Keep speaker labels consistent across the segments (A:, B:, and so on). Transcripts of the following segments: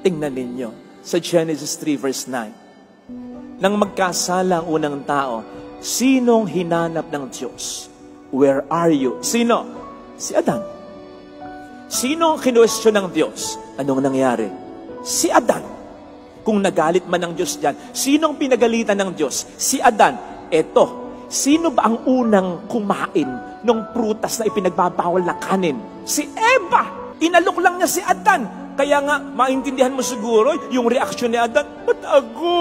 A: Tingnan ninyo sa Genesis 3 verse 9. Nang magkasala ang unang tao, sinong hinanap ng Diyos? Where are you? Sino? Si Adan. Sino ang kinwestiyon ng Diyos? Anong nangyari? Si Adan. Kung nagalit man ng Diyos dyan, sinong pinagalitan ng Diyos? Si Adan. Eto, sino ba ang unang kumain ng prutas na ipinagbabawal na kanin? Si Eva. Inalok lang niya si Adan. Kaya nga, maintindihan mo siguro yung reaksyon ni Adan. Ba't ako?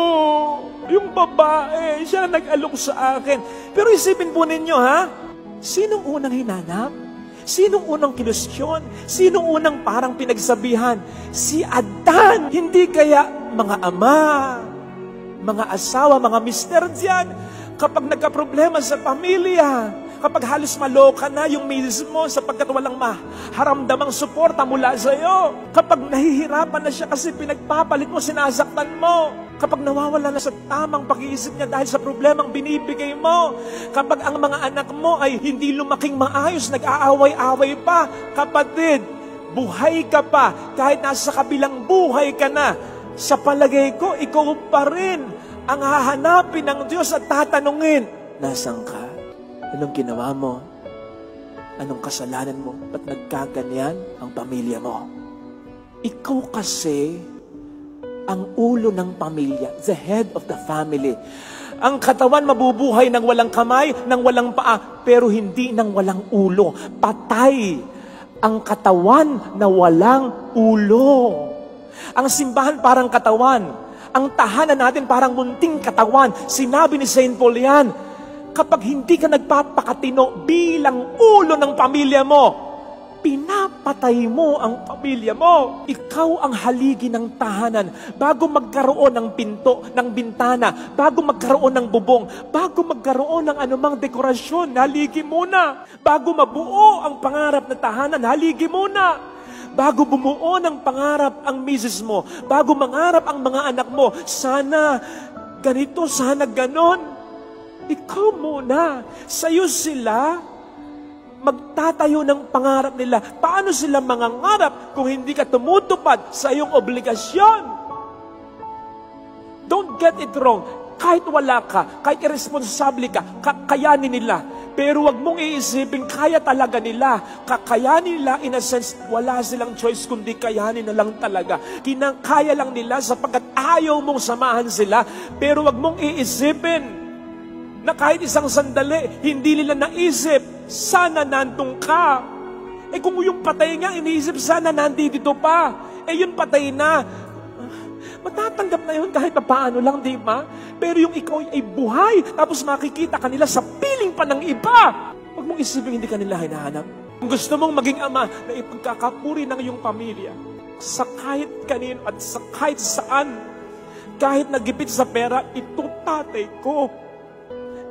A: Yung babae, siya na nag-alok sa akin. Pero isipin po ninyo, ha? Sinong unang hinanap? Sinong unang kinwestiyon? Sinong unang parang pinagsabihan? Si Adan. Hindi kaya mga ama, mga asawa, mga mister dyan, kapag nagka-problema sa pamilya, kapag halos maloka na yung misis mo sapagkat walang maharamdamang suporta mula sa iyo, kapag nahihirapan na siya kasi pinagpapalit mo, sinasaktan mo, kapag nawawala na sa tamang pag-iisip niya dahil sa problemang binibigay mo, kapag ang mga anak mo ay hindi lumaking maayos, nag-aaway-away pa, kapatid, buhay ka pa, kahit nasa kabilang buhay ka na, sa palagay ko, ikaw pa rin ang hahanapin ng Diyos at tatanungin, nasaan ka? Anong ginawa mo? Anong kasalanan mo? Ba't nagkaganyan ang pamilya mo? Ikaw kasi ang ulo ng pamilya, the head of the family. Ang katawan mabubuhay ng walang kamay, ng walang paa, pero hindi ng walang ulo. Patay ang katawan na walang ulo. Ang simbahan parang katawan. Ang tahanan natin parang munting katawan. Sinabi ni St. Paul yan, kapag hindi ka nagpapakatino bilang ulo ng pamilya mo, pinapatay mo ang pamilya mo. Ikaw ang haligi ng tahanan. Bago magkaroon ng pinto, ng bintana, bago magkaroon ng bubong, bago magkaroon ng anumang dekorasyon, haligi muna. Bago mabuo ang pangarap na tahanan, haligi muna. Bago bumuo ng pangarap ang misis mo, bago mangarap ang mga anak mo, sana ganito, sana ganon. Ikaw muna. Sa'yo sila magtatayo ng pangarap nila. Paano sila mangangarap kung hindi ka tumutupad sa iyong obligasyon? Don't get it wrong. Kahit wala ka, kahit irresponsable ka, kakayanin nila. Pero wag mong iisipin, kaya talaga nila. Kakayanin nila, in a sense, wala silang choice kundi kayanin na lang talaga. Kinakaya lang nila sapagkat ayaw mong samahan sila. Pero wag mong iisipin na kahit isang sandali, hindi nila naisip, sana nandun ka. Eh kung yung patay nga, iniisip, sana nandito pa. Eh yun patay na. Matatanggap na yun kahit paano lang, di ba? Pero yung ikaw ay buhay, tapos makikita kanila sa piling pa ng iba. Huwag mong isipin hindi kanila hinahanap. Kung gusto mong maging ama na ipagkakapuri ng iyong pamilya, sa kahit kanino at sa kahit saan, kahit nagipit sa pera, ito tatay ko.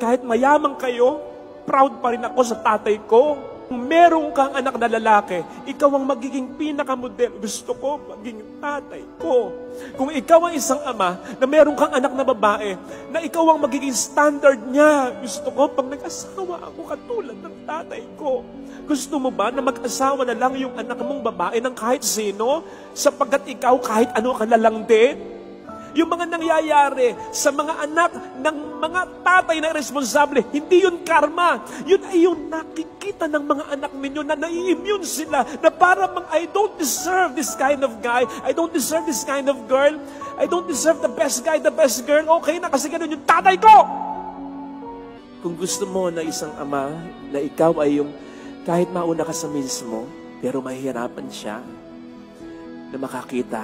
A: Kahit mayaman kayo, proud pa rin ako sa tatay ko. Kung meron kang anak na lalaki, ikaw ang magiging pinakamodel. Gusto ko maging tatay ko. Kung ikaw ang isang ama na meron kang anak na babae, na ikaw ang magiging standard niya. Gusto ko pag nag-asawa ako katulad ng tatay ko. Gusto mo ba na mag-asawa na lang yung anak mong babae ng kahit sino? Sapagkat ikaw kahit ano ka na lang din? Yung mga nangyayari sa mga anak ng mga tatay na responsable, hindi yun karma. Yun ay yung nakikita ng mga anak ninyo na nai-immune sila na parang I don't deserve this kind of guy. I don't deserve this kind of girl. I don't deserve the best guy, the best girl. Okay na kasi ganun yung tatay ko. Kung gusto mo na isang ama, na ikaw ay yung kahit mauna ka sa misis mo, pero mahihirapan siya na makakita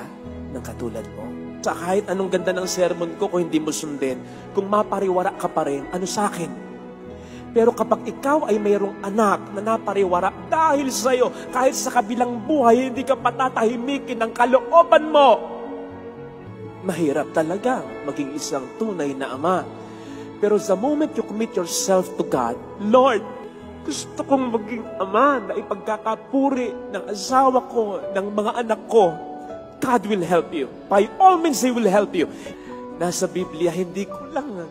A: ng katulad mo. Sa kahit anong ganda ng sermon ko, kung hindi mo sundin, kung mapariwara ka pa rin, ano sa akin? Pero kapag ikaw ay mayroong anak na napariwara dahil sa'yo, kahit sa kabilang buhay, hindi ka patatahimikin ng kalooban mo, mahirap talaga maging isang tunay na ama. Pero the moment you commit yourself to God, Lord, gusto kong maging ama na ipagkakapuri ng asawa ko, ng mga anak ko, God will help you. By all means, He will help you. Nasa Biblia, hindi ko lang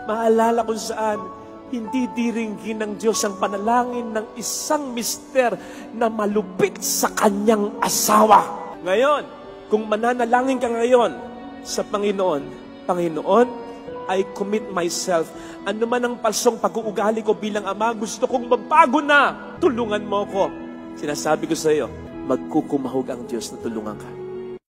A: maalala kung saan, hindi diringgin ng Diyos ang panalangin ng isang mister na malupit sa kanyang asawa. Ngayon, Kung mananalangin ka ngayon sa Panginoon, Panginoon, I commit myself. Ano man ang palsong pag-uugali ko bilang ama, gusto kong magbago na. Tulungan mo ko. Sinasabi ko sa iyo, magkukumahog ang Diyos na tulungan ka.